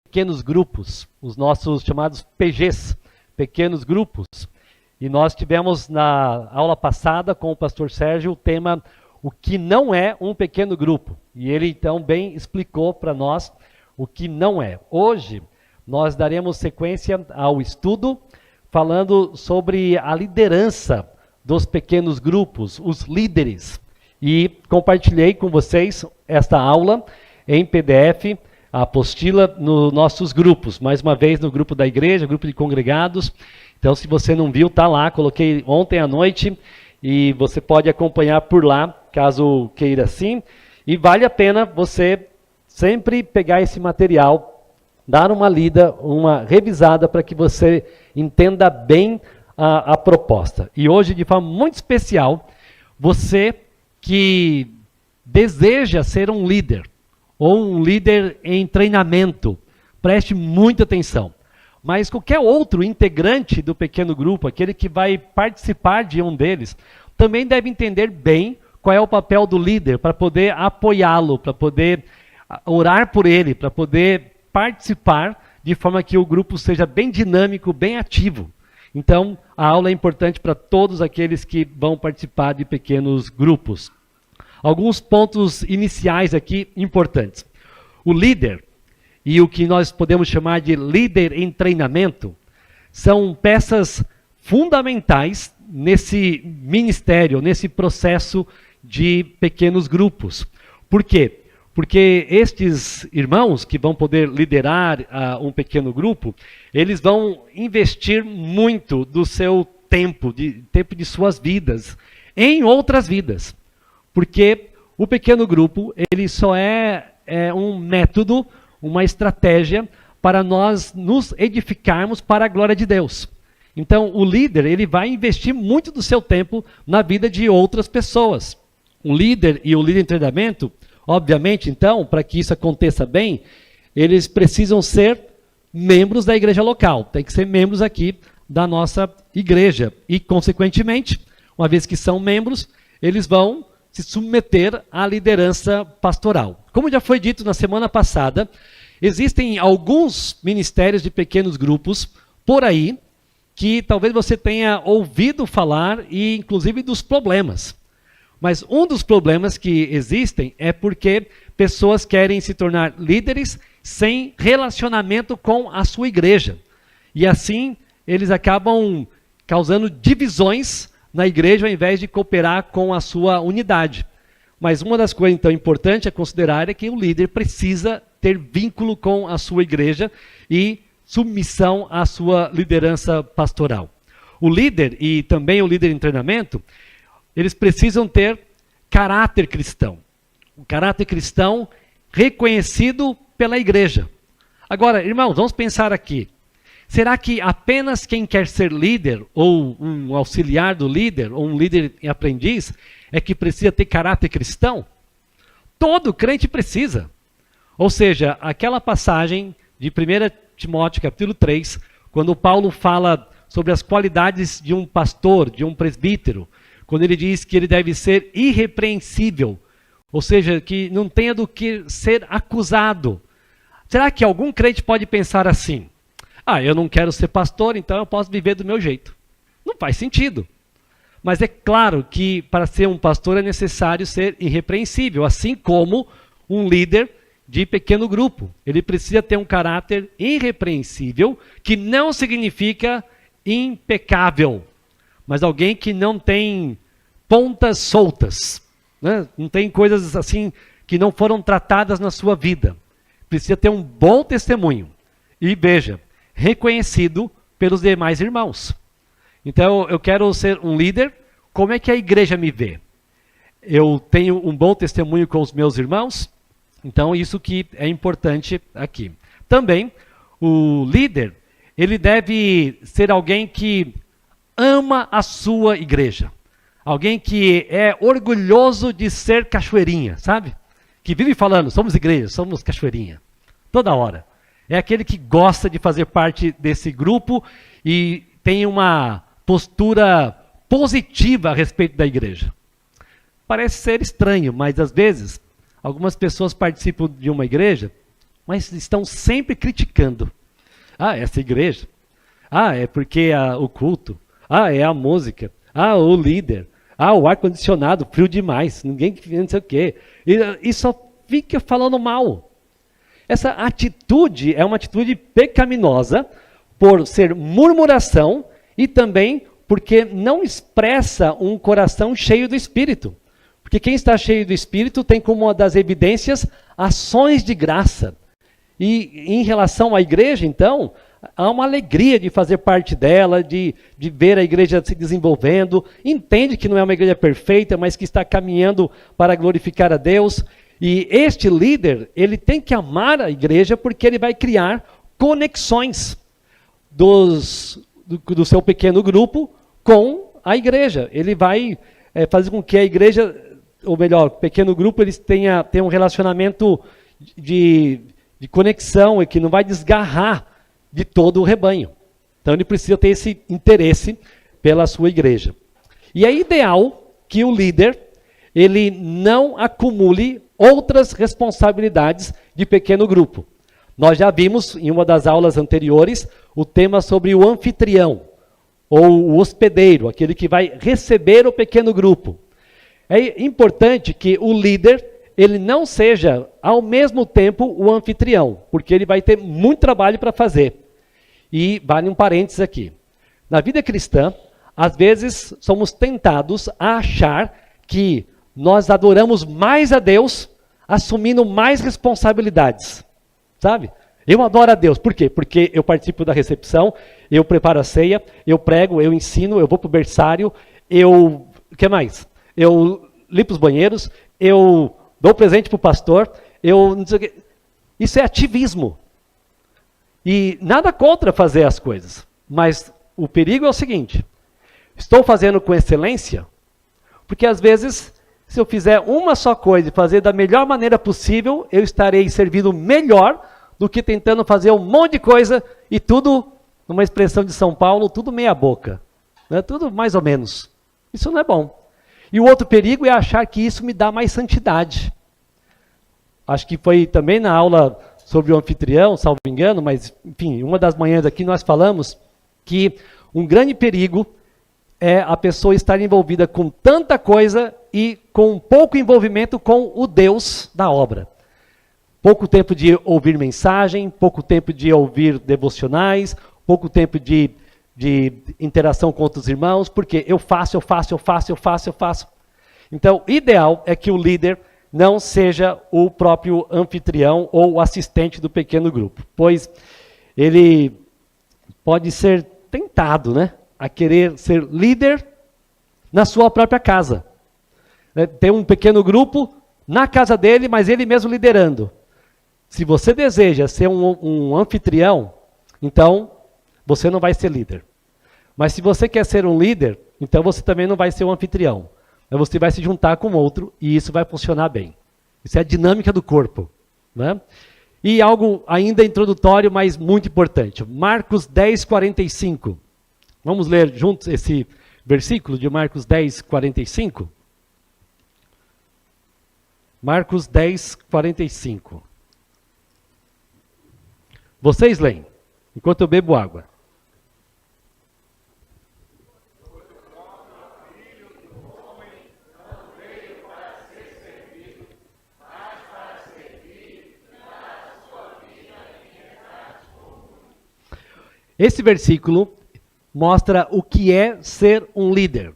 pequenos grupos, os nossos chamados PGs, pequenos grupos. E nós tivemos na aula passada com o pastor Sérgio o tema o que não é um pequeno grupo. E ele então bem explicou para nós o que não é. Hoje nós daremos sequência ao estudo falando sobre a liderança dos pequenos grupos, os líderes. E compartilhei com vocês esta aula em PDF, a apostila nos nossos grupos. Mais uma vez no grupo da igreja, grupo de congregados. Então se você não viu, está lá, coloquei ontem à noite e você pode acompanhar por lá, caso queira sim. E vale a pena você sempre pegar esse material, dar uma lida, uma revisada para que você entenda bem a proposta. E hoje, de forma muito especial, você que deseja ser um líder, ou um líder em treinamento, preste muita atenção. Mas qualquer outro integrante do pequeno grupo, aquele que vai participar de um deles, também deve entender bem qual é o papel do líder, para poder apoiá-lo, para poder orar por ele, para poder participar de forma que o grupo seja bem dinâmico, bem ativo. Então, a aula é importante para todos aqueles que vão participar de pequenos grupos. Alguns pontos iniciais aqui importantes. O líder, e o que nós podemos chamar de líder em treinamento, são peças fundamentais nesse ministério, nesse processo de pequenos grupos. Por quê? Porque estes irmãos que vão poder liderar um pequeno grupo, eles vão investir muito do seu tempo de suas vidas, em outras vidas. Porque o pequeno grupo, ele só é um método, uma estratégia para nós nos edificarmos para a glória de Deus. Então, o líder, ele vai investir muito do seu tempo na vida de outras pessoas. O líder e o líder em treinamento, obviamente, então, para que isso aconteça bem, eles precisam ser membros da igreja local. Tem que ser membros aqui da nossa igreja. E, consequentemente, uma vez que são membros, eles vão se submeter à liderança pastoral. Como já foi dito na semana passada, existem alguns ministérios de pequenos grupos por aí que talvez você tenha ouvido falar e inclusive dos problemas. Mas um dos problemas que existem é porque pessoas querem se tornar líderes sem relacionamento com a sua igreja. E assim eles acabam causando divisões na igreja ao invés de cooperar com a sua unidade. Mas uma das coisas então importantes a considerar é que o líder precisa ter vínculo com a sua igreja e submissão à sua liderança pastoral. O líder e também o líder em treinamento, eles precisam ter caráter cristão. Um caráter cristão reconhecido pela igreja. Agora, irmãos, vamos pensar aqui. Será que apenas quem quer ser líder, ou um auxiliar do líder, ou um líder em aprendiz, é que precisa ter caráter cristão? Todo crente precisa. Ou seja, aquela passagem de 1 Timóteo capítulo 3, quando Paulo fala sobre as qualidades de um pastor, de um presbítero, quando ele diz que ele deve ser irrepreensível, ou seja, que não tenha do que ser acusado. Será que algum crente pode pensar assim? Eu não quero ser pastor, então eu posso viver do meu jeito. Não faz sentido. Mas é claro que para ser um pastor é necessário ser irrepreensível, assim como um líder de pequeno grupo. Ele precisa ter um caráter irrepreensível, que não significa impecável, mas alguém que não tem pontas soltas, né? Não tem coisas assim que não foram tratadas na sua vida. Precisa ter um bom testemunho. E veja, reconhecido pelos demais irmãos. Então, eu quero ser um líder. Como é que a igreja me vê? Eu tenho um bom testemunho com os meus irmãos? Então, isso que é importante aqui. Também, o líder, ele deve ser alguém que ama a sua igreja. Alguém que é orgulhoso de ser cachoeirinha, sabe? Que vive falando, somos igreja, somos cachoeirinha. Toda hora. É aquele que gosta de fazer parte desse grupo e tem uma postura positiva a respeito da igreja. Parece ser estranho, mas às vezes, algumas pessoas participam de uma igreja mas estão sempre criticando. Ah, essa igreja. Ah, é porque o culto. Ah, é a música. Ah, o líder. Ah, o ar-condicionado, frio demais. Ninguém não sei o quê. E só fica falando mal. Essa atitude é uma atitude pecaminosa por ser murmuração e também porque não expressa um coração cheio do Espírito. Porque quem está cheio do Espírito tem como uma das evidências ações de graça. E em relação à igreja, então, há uma alegria de fazer parte dela, de ver a igreja se desenvolvendo. Entende que não é uma igreja perfeita, mas que está caminhando para glorificar a Deus. E este líder, ele tem que amar a igreja porque ele vai criar conexões do seu pequeno grupo com a igreja. Ele vai fazer com que a igreja, ou melhor, o pequeno grupo, eles tenham um relacionamento de conexão e que não vai desgarrar de todo o rebanho. Então ele precisa ter esse interesse pela sua igreja. E é ideal que o líder, ele não acumule outras responsabilidades de pequeno grupo. Nós já vimos em uma das aulas anteriores o tema sobre o anfitrião, ou o hospedeiro, aquele que vai receber o pequeno grupo. É importante que o líder, ele não seja ao mesmo tempo o anfitrião, porque ele vai ter muito trabalho para fazer. E vale um parênteses aqui. Na vida cristã, às vezes somos tentados a achar que nós adoramos mais a Deus, assumindo mais responsabilidades, sabe? Eu adoro a Deus, por quê? Porque eu participo da recepção, eu preparo a ceia, eu prego, eu ensino, eu vou para o berçário, o que mais? Eu limpo os banheiros, eu dou presente para o pastor, não sei o quê. Isso é ativismo. E nada contra fazer as coisas, mas o perigo é o seguinte, estou fazendo com excelência, porque às vezes, se eu fizer uma só coisa e fazer da melhor maneira possível, eu estarei servindo melhor do que tentando fazer um monte de coisa e tudo, numa expressão de São Paulo, tudo meia boca, né? Tudo mais ou menos. Isso não é bom. E o outro perigo é achar que isso me dá mais santidade. Acho que foi também na aula sobre o anfitrião, salvo engano, mas enfim, uma das manhãs aqui nós falamos que um grande perigo é a pessoa estar envolvida com tanta coisa e com pouco envolvimento com o Deus da obra. Pouco tempo de ouvir mensagem, pouco tempo de ouvir devocionais, pouco tempo de interação com outros irmãos, porque eu faço. Então, o ideal é que o líder não seja o próprio anfitrião ou o assistente do pequeno grupo, pois ele pode ser tentado, né, a querer ser líder na sua própria casa. Tem um pequeno grupo na casa dele, mas ele mesmo liderando. Se você deseja ser um anfitrião, então você não vai ser líder. Mas se você quer ser um líder, então você também não vai ser um anfitrião. Mas você vai se juntar com outro e isso vai funcionar bem. Isso é a dinâmica do corpo, né? E algo ainda introdutório, mas muito importante. Marcos 10, 45. Vamos ler juntos esse versículo de Marcos 10, 45? Marcos 10, 45. Vocês leem, enquanto eu bebo água. Esse versículo mostra o que é ser um líder.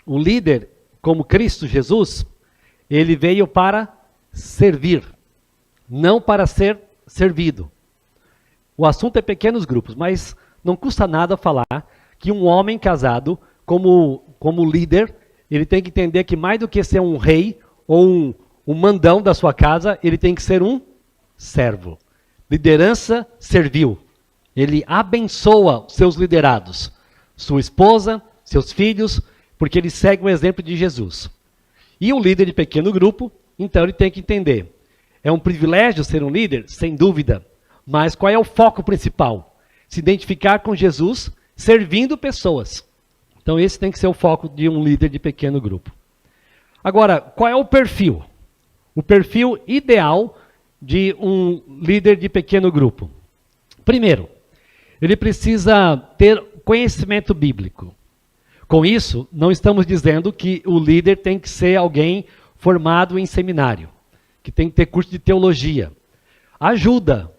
O líder, como Cristo Jesus, ele veio para servir, não para ser servido. O assunto é pequenos grupos, mas não custa nada falar que um homem casado, como líder, ele tem que entender que mais do que ser um rei ou um mandão da sua casa, ele tem que ser um servo. Liderança servil. Ele abençoa seus liderados, sua esposa, seus filhos, porque ele segue o exemplo de Jesus. E o líder de pequeno grupo, então ele tem que entender. É um privilégio ser um líder? Sem dúvida. Mas qual é o foco principal? Se identificar com Jesus, servindo pessoas. Então esse tem que ser o foco de um líder de pequeno grupo. Agora, qual é o perfil? O perfil ideal de um líder de pequeno grupo? Primeiro, ele precisa ter conhecimento bíblico. Com isso, não estamos dizendo que o líder tem que ser alguém formado em seminário, que tem que ter curso de teologia. Ajuda,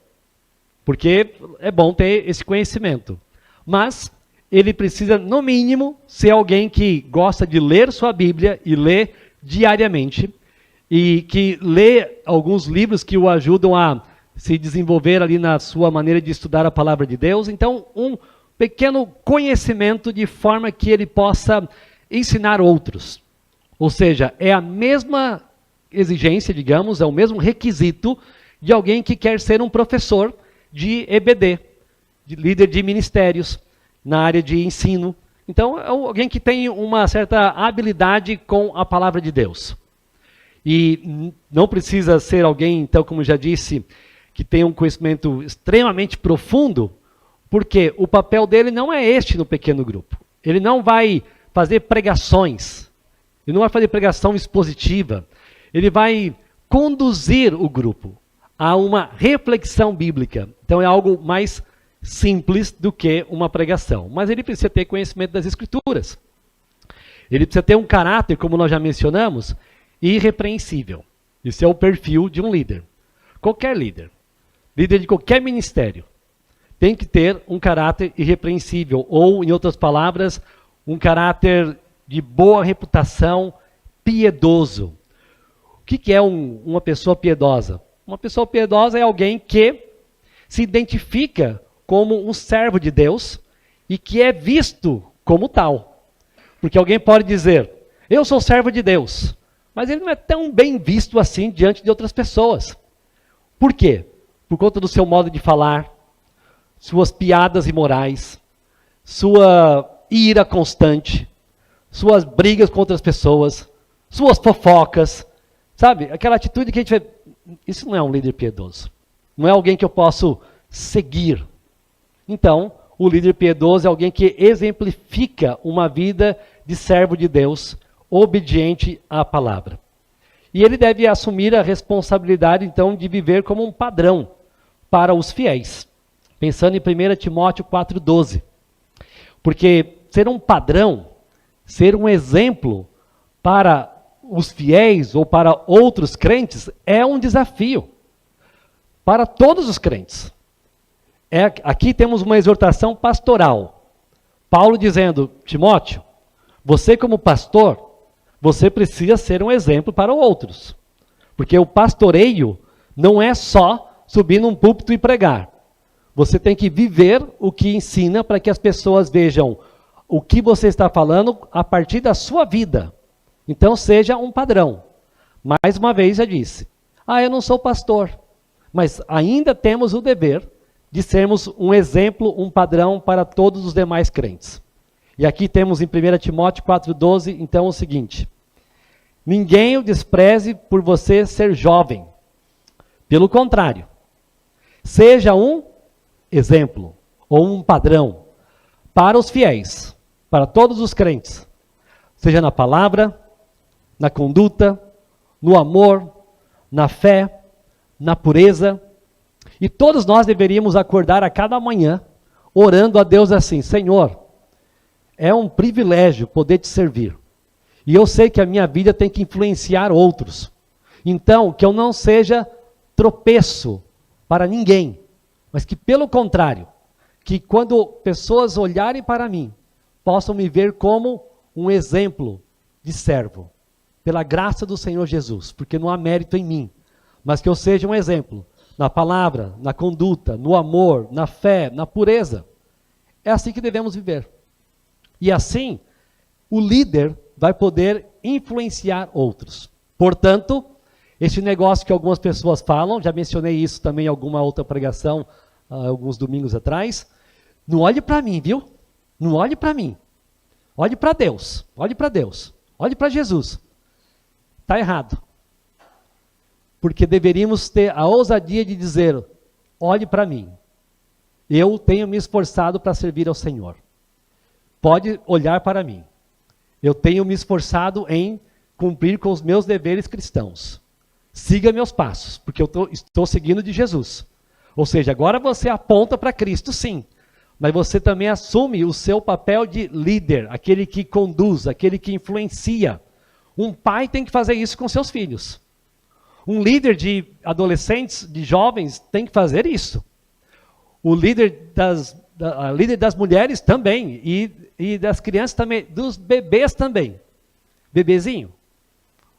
porque é bom ter esse conhecimento. Mas ele precisa, no mínimo, ser alguém que gosta de ler sua Bíblia e ler diariamente, e que lê alguns livros que o ajudam a se desenvolver ali na sua maneira de estudar a palavra de Deus. Então, um pequeno conhecimento de forma que ele possa ensinar outros. Ou seja, é a mesma exigência, digamos, é o mesmo requisito de alguém que quer ser um professor de EBD, de líder de ministérios na área de ensino. Então, é alguém que tem uma certa habilidade com a palavra de Deus. E não precisa ser alguém, então, como já disse, que tenha um conhecimento extremamente profundo, porque o papel dele não é este no pequeno grupo. Ele não vai fazer pregações, ele não vai fazer pregação expositiva, ele vai conduzir o grupo a uma reflexão bíblica. Então é algo mais simples do que uma pregação. Mas ele precisa ter conhecimento das Escrituras. Ele precisa ter um caráter, como nós já mencionamos, irrepreensível. Esse é o perfil de um líder. Qualquer líder, líder de qualquer ministério, tem que ter um caráter irrepreensível, ou, em outras palavras, um caráter de boa reputação, piedoso. O que é uma pessoa piedosa? Uma pessoa piedosa é alguém que se identifica como um servo de Deus e que é visto como tal. Porque alguém pode dizer, eu sou servo de Deus, mas ele não é tão bem visto assim diante de outras pessoas. Por quê? Por conta do seu modo de falar, suas piadas imorais, sua ira constante, suas brigas com outras pessoas, suas fofocas, sabe? Aquela atitude que a gente vê, isso não é um líder piedoso. Não é alguém que eu posso seguir. Então, o líder piedoso é alguém que exemplifica uma vida de servo de Deus, obediente à palavra. E ele deve assumir a responsabilidade, então, de viver como um padrão para os fiéis. Pensando em 1 Timóteo 4,12. Porque ser um padrão, ser um exemplo para os fiéis ou para outros crentes é um desafio. Para todos os crentes. Aqui temos uma exortação pastoral. Paulo dizendo, Timóteo, você como pastor, você precisa ser um exemplo para outros. Porque o pastoreio não é só subir num púlpito e pregar. Você tem que viver o que ensina para que as pessoas vejam o que você está falando a partir da sua vida. Então seja um padrão. Mais uma vez já disse, eu não sou pastor. Mas ainda temos o dever de sermos um exemplo, um padrão para todos os demais crentes. E aqui temos em 1 Timóteo 4,12, então o seguinte. Ninguém o despreze por você ser jovem. Pelo contrário, seja um exemplo, ou um padrão, para os fiéis, para todos os crentes, seja na palavra, na conduta, no amor, na fé, na pureza, e todos nós deveríamos acordar a cada manhã, orando a Deus assim, Senhor, é um privilégio poder te servir, e eu sei que a minha vida tem que influenciar outros, então que eu não seja tropeço para ninguém, mas que pelo contrário, que quando pessoas olharem para mim, possam me ver como um exemplo de servo, pela graça do Senhor Jesus, porque não há mérito em mim, mas que eu seja um exemplo, na palavra, na conduta, no amor, na fé, na pureza. É assim que devemos viver. E assim, o líder vai poder influenciar outros. Portanto, esse negócio que algumas pessoas falam, já mencionei isso também em alguma outra pregação, alguns domingos atrás, não olhe para mim, viu? Não olhe para mim. Olhe para Deus, olhe para Deus, olhe para Jesus. Está errado. Porque deveríamos ter a ousadia de dizer, olhe para mim. Eu tenho me esforçado para servir ao Senhor. Pode olhar para mim. Eu tenho me esforçado em cumprir com os meus deveres cristãos. siga meus passos, porque eu estou seguindo de Jesus. Ou seja, agora você aponta para Cristo, sim, mas você também assume o seu papel de líder, aquele que conduz, aquele que influencia. Um pai tem que fazer isso com seus filhos. Um líder de adolescentes, de jovens, tem que fazer isso. O líder das mulheres também, e das crianças também, dos bebês também. Bebezinho,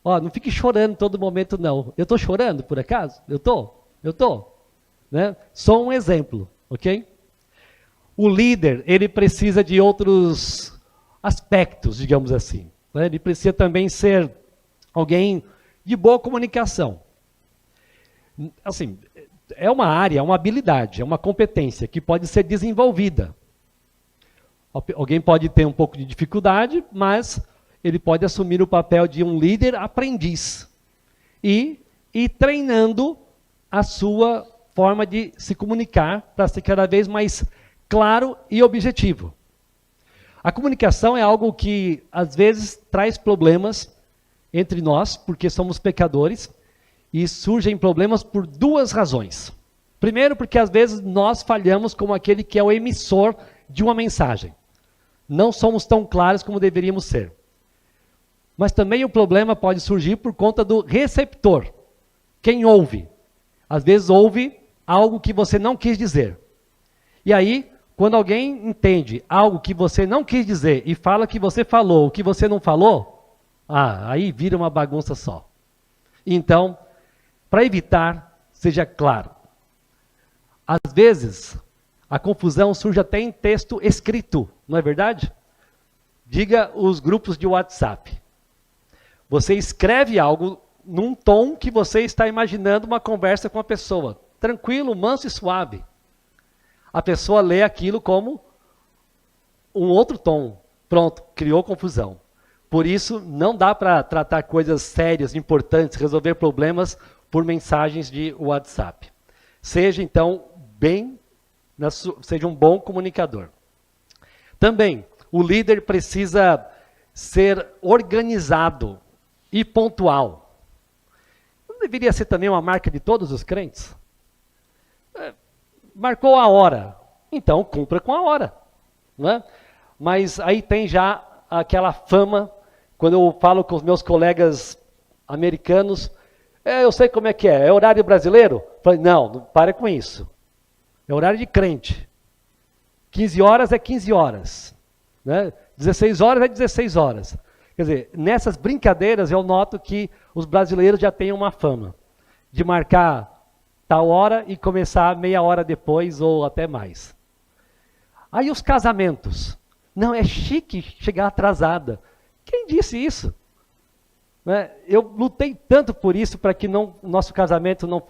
ó, não fique chorando todo momento não. Eu estou chorando, por acaso? Eu estou. Né? Só um exemplo, ok? O líder, ele precisa de outros aspectos, digamos assim. Né? Ele precisa também ser alguém de boa comunicação. Assim, é uma área, é uma habilidade, é uma competência que pode ser desenvolvida. Alguém pode ter um pouco de dificuldade, mas ele pode assumir o papel de um líder aprendiz e ir treinando a sua forma de se comunicar para ser cada vez mais claro e objetivo. A comunicação é algo que às vezes traz problemas entre nós, porque somos pecadores, e surgem problemas por duas razões. Primeiro, porque às vezes nós falhamos como aquele que é o emissor de uma mensagem. Não somos tão claros como deveríamos ser. Mas também o problema pode surgir por conta do receptor. Quem ouve? Às vezes ouve algo que você não quis dizer. E aí, quando alguém entende algo que você não quis dizer e fala que você falou o que você não falou, aí vira uma bagunça só. Então, para evitar, seja claro. Às vezes, a confusão surge até em texto escrito, não é verdade? Diga os grupos de WhatsApp. Você escreve algo num tom que você está imaginando uma conversa com a pessoa. Tranquilo, manso e suave. A pessoa lê aquilo como um outro tom. Pronto, criou confusão. Por isso, não dá para tratar coisas sérias, importantes, resolver problemas por mensagens de WhatsApp. Seja, então, seja um bom comunicador. Também, o líder precisa ser organizado e pontual. Não deveria ser também uma marca de todos os crentes? Marcou a hora, então cumpra com a hora. Né? Mas aí tem já aquela fama, quando eu falo com os meus colegas americanos, eu sei como é horário brasileiro? Falei, não pare com isso. É horário de crente. 15 horas é 15 horas. Né? 16 horas é 16 horas. Quer dizer, nessas brincadeiras eu noto que os brasileiros já têm uma fama de marcar tal hora e começar meia hora depois ou até mais. Aí os casamentos. Não, é chique chegar atrasada. Quem disse isso? Né? Eu lutei tanto por isso para que o nosso casamento não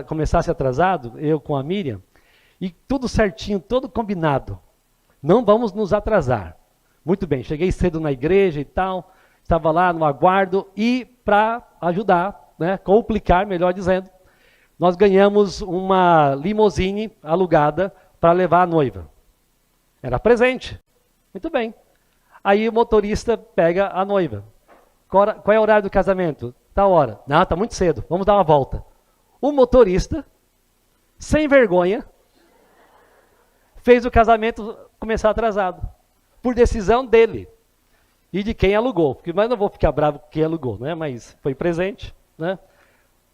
começasse atrasado, eu com a Miriam, e tudo certinho, todo combinado. Não vamos nos atrasar. Muito bem, cheguei cedo na igreja e tal, estava lá no aguardo e para ajudar, né, complicar, melhor dizendo, nós ganhamos uma limusine alugada para levar a noiva. Era presente. Muito bem. Aí o motorista pega a noiva. Qual é o horário do casamento? Tal hora. Não, está muito cedo, vamos dar uma volta. O motorista, sem vergonha, fez o casamento começar atrasado. Por decisão dele. E de quem alugou. Mas não vou ficar bravo com quem alugou, né? Mas foi presente. Né?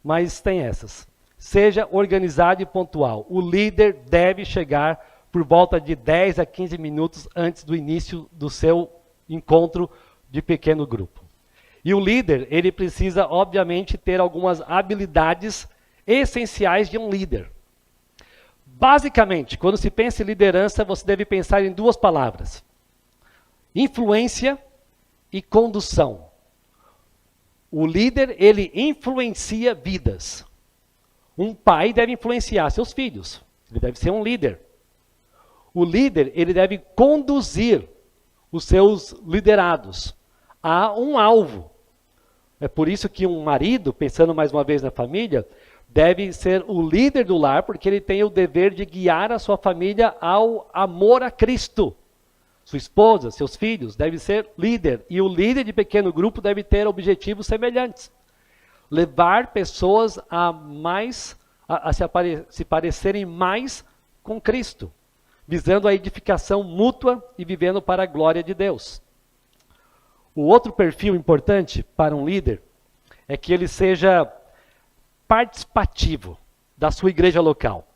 Mas tem essas. Seja organizado e pontual. O líder deve chegar por volta de 10 a 15 minutos antes do início do seu encontro de pequeno grupo. E o líder, ele precisa, obviamente, ter algumas habilidades essenciais de um líder. Basicamente, quando se pensa em liderança, você deve pensar em duas palavras. Influência e condução. O líder, ele influencia vidas. Um pai deve influenciar seus filhos. Ele deve ser um líder. O líder, ele deve conduzir os seus liderados a um alvo. É por isso que um marido, pensando mais uma vez na família, deve ser o líder do lar, porque ele tem o dever de guiar a sua família ao amor a Cristo. Sua esposa, seus filhos, deve ser líder. E o líder de pequeno grupo deve ter objetivos semelhantes. levar pessoas a se parecerem mais com Cristo, visando a edificação mútua e vivendo para a glória de Deus. O outro perfil importante para um líder é que ele seja participativo da sua igreja local.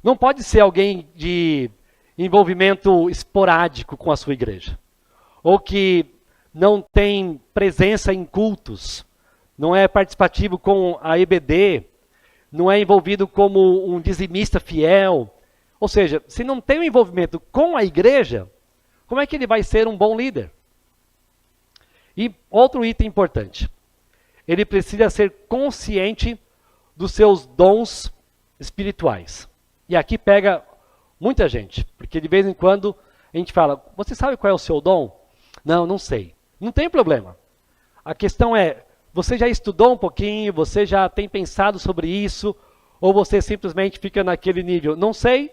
Não pode ser alguém de envolvimento esporádico com a sua igreja, ou que não tem presença em cultos, não é participativo com a EBD, não é envolvido como um dizimista fiel. Ou seja, se não tem um envolvimento com a igreja, como é que ele vai ser um bom líder? E outro item importante, ele precisa ser consciente dos seus dons espirituais. E aqui pega muita gente, porque de vez em quando a gente fala, você sabe qual é o seu dom? Não, não sei. Não tem problema. A questão é, você já estudou um pouquinho, você já tem pensado sobre isso, ou você simplesmente fica naquele nível, não sei,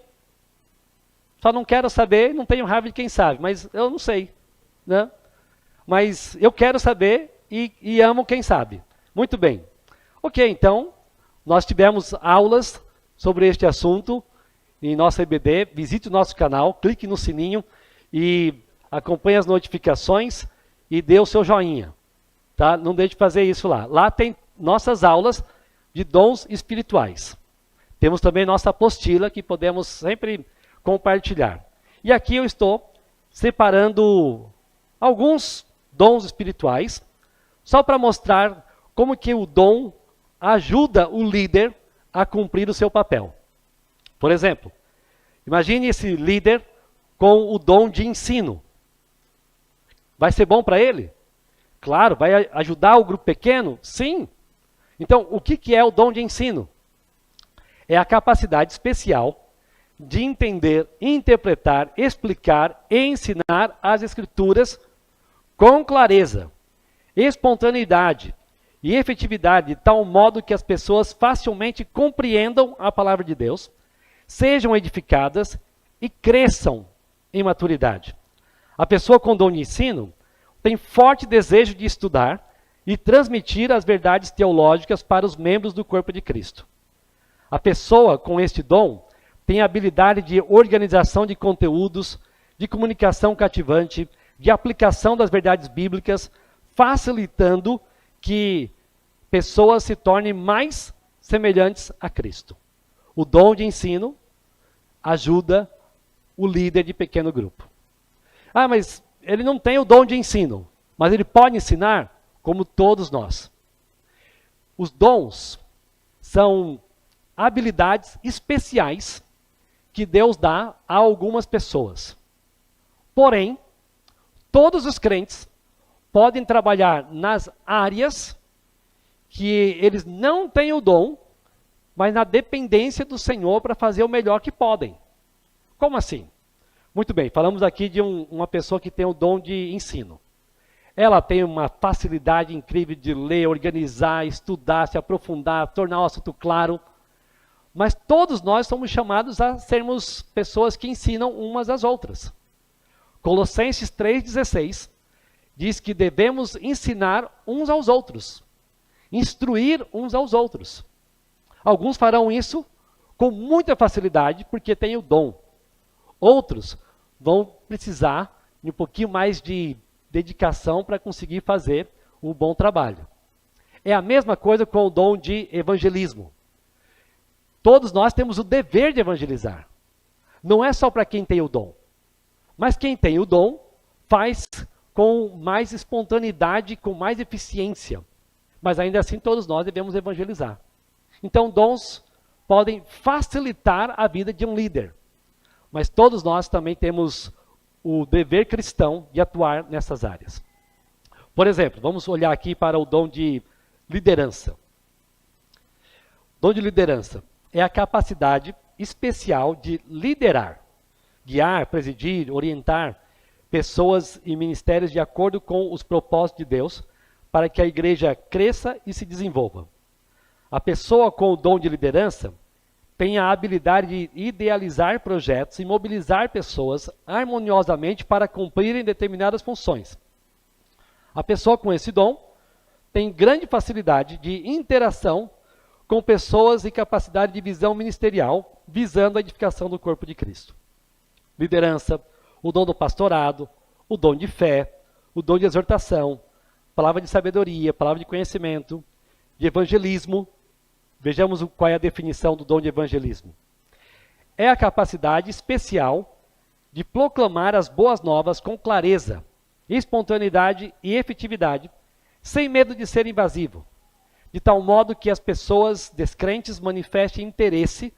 só não quero saber, não tenho raiva de quem sabe, mas eu não sei, né? Mas eu quero saber e amo quem sabe. Muito bem. Ok, então, nós tivemos aulas sobre este assunto em nossa EBD. Visite o nosso canal, clique no sininho e acompanhe as notificações e dê o seu joinha. Tá? Não deixe de fazer isso lá. Lá tem nossas aulas de dons espirituais. Temos também nossa apostila que podemos sempre compartilhar. E aqui eu estou separando alguns dons espirituais, só para mostrar como que o dom ajuda o líder a cumprir o seu papel. Por exemplo, imagine esse líder com o dom de ensino. Vai ser bom para ele? Claro. Vai ajudar o grupo pequeno? Sim. Então, o que é o dom de ensino? É a capacidade especial de entender, interpretar, explicar e ensinar as Escrituras com clareza, espontaneidade e efetividade, de tal modo que as pessoas facilmente compreendam a palavra de Deus, sejam edificadas e cresçam em maturidade. A pessoa com dom de ensino tem forte desejo de estudar e transmitir as verdades teológicas para os membros do corpo de Cristo. A pessoa com este dom tem a habilidade de organização de conteúdos, de comunicação cativante, de aplicação das verdades bíblicas, facilitando que pessoas se tornem mais semelhantes a Cristo. O dom de ensino ajuda o líder de pequeno grupo. Ah, mas ele não tem o dom de ensino, mas ele pode ensinar como todos nós. Os dons são habilidades especiais que Deus dá a algumas pessoas. Porém, todos os crentes podem trabalhar nas áreas que eles não têm o dom, mas na dependência do Senhor para fazer o melhor que podem. Como assim? Muito bem, falamos aqui de uma pessoa que tem o dom de ensino. Ela tem uma facilidade incrível de ler, organizar, estudar, se aprofundar, tornar o assunto claro. Mas todos nós somos chamados a sermos pessoas que ensinam umas às outras. Colossenses 3,16 diz que devemos ensinar uns aos outros, instruir uns aos outros. Alguns farão isso com muita facilidade porque têm o dom. Outros vão precisar de um pouquinho mais de dedicação para conseguir fazer um bom trabalho. É a mesma coisa com o dom de evangelismo. Todos nós temos o dever de evangelizar. Não é só para quem tem o dom. Mas quem tem o dom faz com mais espontaneidade, com mais eficiência. Mas ainda assim todos nós devemos evangelizar. Então dons podem facilitar a vida de um líder. Mas todos nós também temos o dever cristão de atuar nessas áreas. Por exemplo, vamos olhar aqui para o dom de liderança. O dom de liderança é a capacidade especial de liderar, guiar, presidir, orientar pessoas e ministérios de acordo com os propósitos de Deus, para que a igreja cresça e se desenvolva. A pessoa com o dom de liderança tem a habilidade de idealizar projetos e mobilizar pessoas harmoniosamente para cumprirem determinadas funções. A pessoa com esse dom tem grande facilidade de interação com pessoas e capacidade de visão ministerial, visando a edificação do corpo de Cristo. Liderança, o dom do pastorado, o dom de fé, o dom de exortação, palavra de sabedoria, palavra de conhecimento, de evangelismo. Vejamos qual é a definição do dom de evangelismo. É a capacidade especial de proclamar as boas novas com clareza, espontaneidade e efetividade, sem medo de ser invasivo, de tal modo que as pessoas descrentes manifestem interesse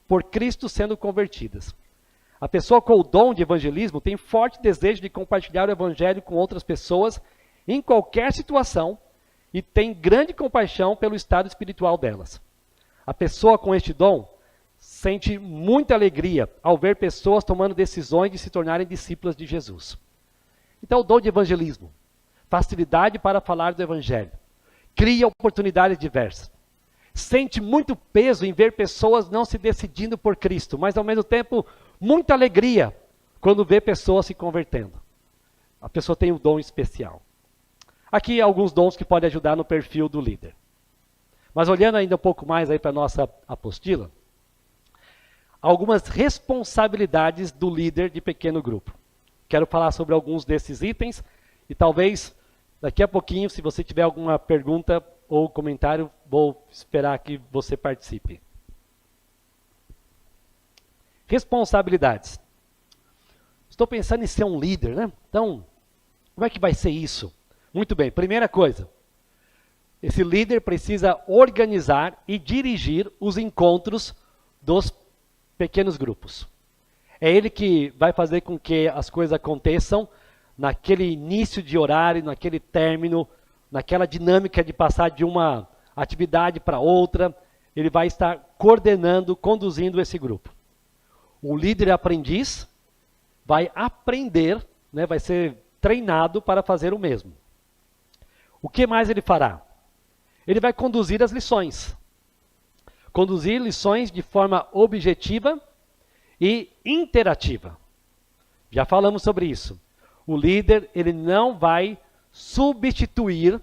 por Cristo sendo convertidas. A pessoa com o dom de evangelismo tem forte desejo de compartilhar o evangelho com outras pessoas em qualquer situação e tem grande compaixão pelo estado espiritual delas. A pessoa com este dom sente muita alegria ao ver pessoas tomando decisões de se tornarem discípulas de Jesus. Então, o dom de evangelismo, facilidade para falar do evangelho, cria oportunidades diversas. Sente muito peso em ver pessoas não se decidindo por Cristo, mas ao mesmo tempo, muita alegria quando vê pessoas se convertendo. A pessoa tem um dom especial. Aqui alguns dons que podem ajudar no perfil do líder. Mas olhando ainda um pouco mais aí para a nossa apostila, algumas responsabilidades do líder de pequeno grupo. Quero falar sobre alguns desses itens e talvez daqui a pouquinho, se você tiver alguma pergunta ou comentário, vou esperar que você participe. Responsabilidades. Estou pensando em ser um líder, né? Então, como é que vai ser isso? Muito bem, primeira coisa. Esse líder precisa organizar e dirigir os encontros dos pequenos grupos. É ele que vai fazer com que as coisas aconteçam naquele início de horário, naquele término, naquela dinâmica de passar de uma atividade para outra. Ele vai estar coordenando, conduzindo esse grupo. O líder aprendiz vai aprender, né, vai ser treinado para fazer o mesmo. O que mais ele fará? Ele vai conduzir as lições. Conduzir lições de forma objetiva e interativa. Já falamos sobre isso. O líder, ele não vai substituir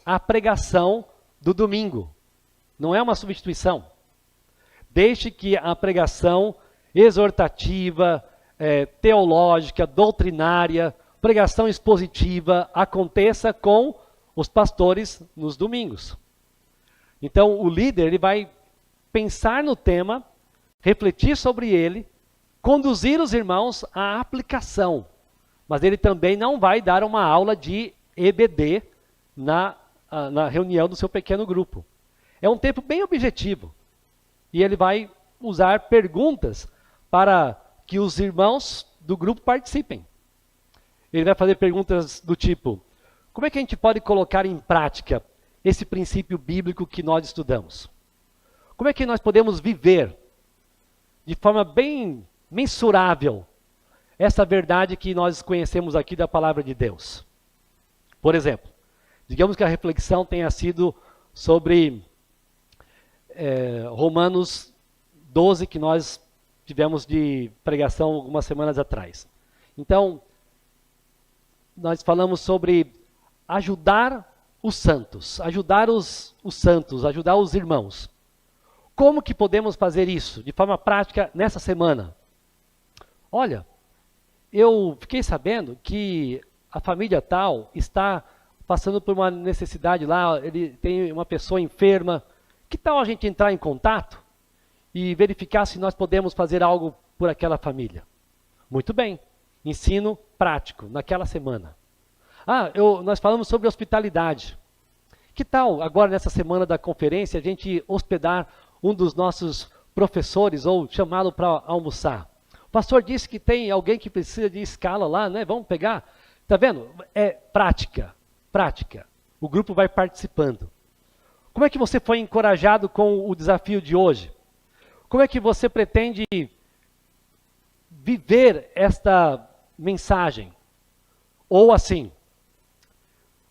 a pregação do domingo. Não é uma substituição. Deixe que a pregação exortativa, teológica, doutrinária, pregação expositiva aconteça com os pastores nos domingos. Então, o líder, ele vai pensar no tema, refletir sobre ele, conduzir os irmãos à aplicação. Mas ele também não vai dar uma aula de EBD na reunião do seu pequeno grupo. É um tempo bem objetivo. E ele vai usar perguntas para que os irmãos do grupo participem. Ele vai fazer perguntas do tipo: como é que a gente pode colocar em prática esse princípio bíblico que nós estudamos? Como é que nós podemos viver de forma bem mensurável essa verdade que nós conhecemos aqui da palavra de Deus? Por exemplo, digamos que a reflexão tenha sido sobre Romanos 12, que nós tivemos de pregação algumas semanas atrás. Então, nós falamos sobre ajudar os santos, ajudar os santos, ajudar os irmãos. Como que podemos fazer isso de forma prática nessa semana? Olha, eu fiquei sabendo que a família tal está passando por uma necessidade lá, ele tem uma pessoa enferma. Que tal a gente entrar em contato e verificar se nós podemos fazer algo por aquela família? Muito bem, ensino prático naquela semana. Nós falamos sobre hospitalidade. Que tal agora nessa semana da conferência a gente hospedar um dos nossos professores ou chamá-lo para almoçar? O pastor disse que tem alguém que precisa de escala lá, né? Vamos pegar. Está vendo? É prática, prática. O grupo vai participando. Como é que você foi encorajado com o desafio de hoje? Como é que você pretende viver esta mensagem? Ou assim,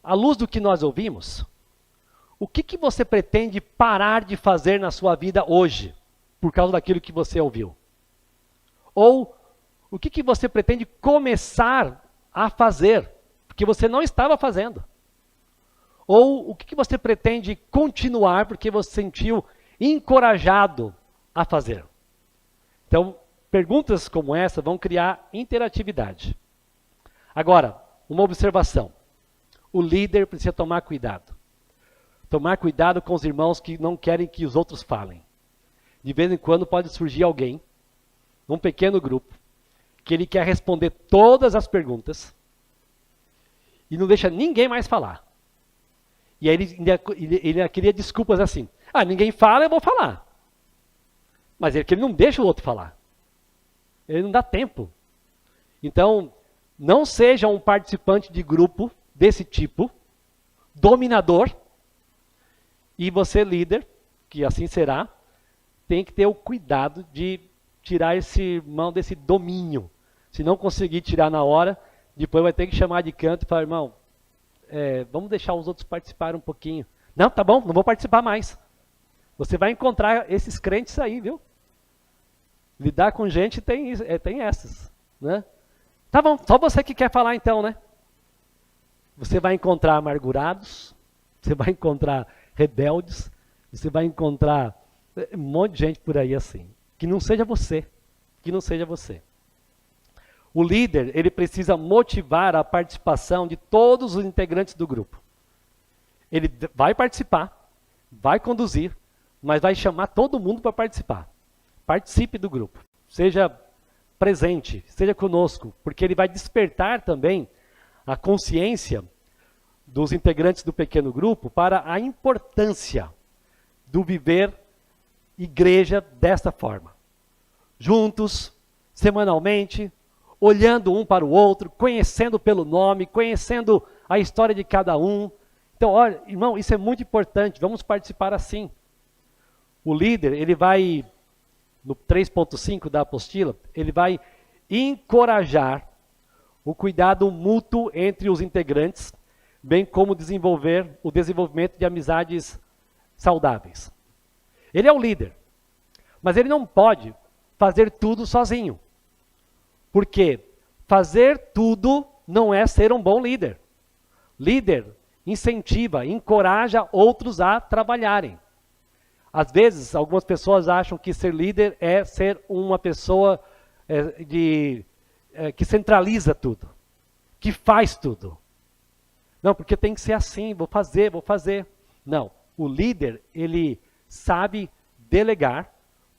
à luz do que nós ouvimos, o que você pretende parar de fazer na sua vida hoje, por causa daquilo que você ouviu? Ou o que você pretende começar a fazer, porque você não estava fazendo? Ou o que você pretende continuar porque você se sentiu encorajado a fazer? Então, perguntas como essa vão criar interatividade. Agora, uma observação. O líder precisa tomar cuidado. Tomar cuidado com os irmãos que não querem que os outros falem. De vez em quando pode surgir alguém, num pequeno grupo, que ele quer responder todas as perguntas e não deixa ninguém mais falar. E aí ele queria desculpas assim. Ninguém fala, eu vou falar. Mas ele não deixa o outro falar. Ele não dá tempo. Então, não seja um participante de grupo desse tipo, dominador, e você, líder, que assim será, tem que ter o cuidado de tirar esse irmão desse domínio. Se não conseguir tirar na hora, depois vai ter que chamar de canto e falar, irmão, vamos deixar os outros participarem um pouquinho. Não, tá bom, não vou participar mais. Você vai encontrar esses crentes aí, viu? Lidar com gente tem essas, né? Tá bom, só você que quer falar então, né? Você vai encontrar amargurados, você vai encontrar rebeldes, você vai encontrar um monte de gente por aí assim. Que não seja você, que não seja você. O líder, ele precisa motivar a participação de todos os integrantes do grupo. Ele vai participar, vai conduzir, mas vai chamar todo mundo para participar. Participe do grupo, seja presente, seja conosco, porque ele vai despertar também a consciência dos integrantes do pequeno grupo para a importância do viver igreja desta forma. Juntos, semanalmente, olhando um para o outro, conhecendo pelo nome, conhecendo a história de cada um. Então, olha, irmão, isso é muito importante, vamos participar assim. O líder, ele vai, no 3.5 da apostila, ele vai encorajar o cuidado mútuo entre os integrantes, bem como desenvolver o desenvolvimento de amizades saudáveis. Ele é o líder, mas ele não pode fazer tudo sozinho. Porque fazer tudo não é ser um bom líder. Líder incentiva, encoraja outros a trabalharem. Às vezes, algumas pessoas acham que ser líder é ser uma pessoa que centraliza tudo, que faz tudo. Não, porque tem que ser assim, vou fazer. Não, o líder, ele sabe delegar,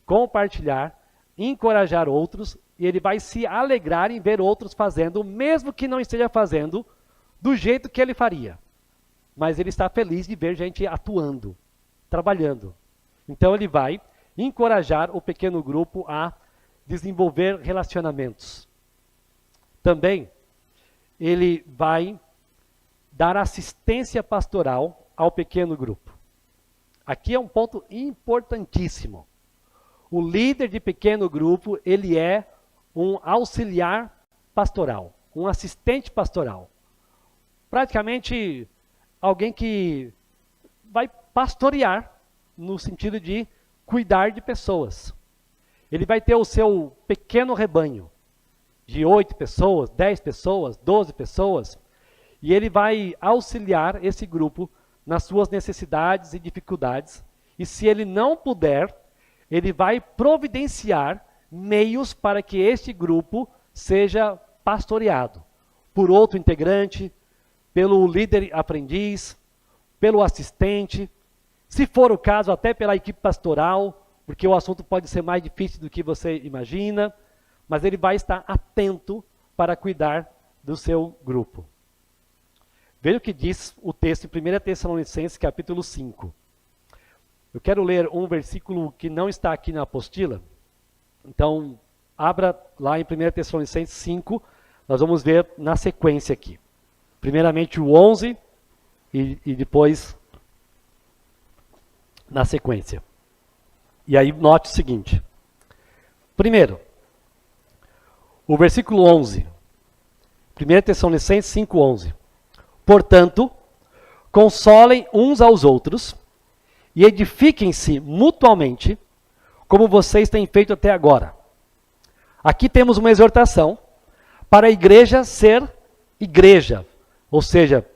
compartilhar, encorajar outros, e ele vai se alegrar em ver outros fazendo, mesmo que não esteja fazendo do jeito que ele faria. Mas ele está feliz de ver gente atuando, trabalhando. Então ele vai encorajar o pequeno grupo a desenvolver relacionamentos. Também ele vai dar assistência pastoral ao pequeno grupo. Aqui é um ponto importantíssimo. O líder de pequeno grupo, ele é um auxiliar pastoral, um assistente pastoral. Praticamente alguém que vai pastorear, no sentido de cuidar de pessoas. Ele vai ter o seu pequeno rebanho, de 8 pessoas, 10 pessoas, 12 pessoas, e ele vai auxiliar esse grupo nas suas necessidades e dificuldades, e se ele não puder, ele vai providenciar meios para que este grupo seja pastoreado por outro integrante, pelo líder aprendiz, pelo assistente, se for o caso, até pela equipe pastoral, porque o assunto pode ser mais difícil do que você imagina, mas ele vai estar atento para cuidar do seu grupo. Veja o que diz o texto em 1 Tessalonicenses, capítulo 5. Eu quero ler um versículo que não está aqui na apostila. Então, abra lá em 1 Tessalonicenses 5, nós vamos ver na sequência aqui. Primeiramente o 11 e depois na sequência. E aí note o seguinte. Primeiro, o versículo 11. 1 Tessalonicenses 5:11. Portanto, consolem uns aos outros e edifiquem-se mutuamente, como vocês têm feito até agora. Aqui temos uma exortação para a igreja ser igreja, ou seja,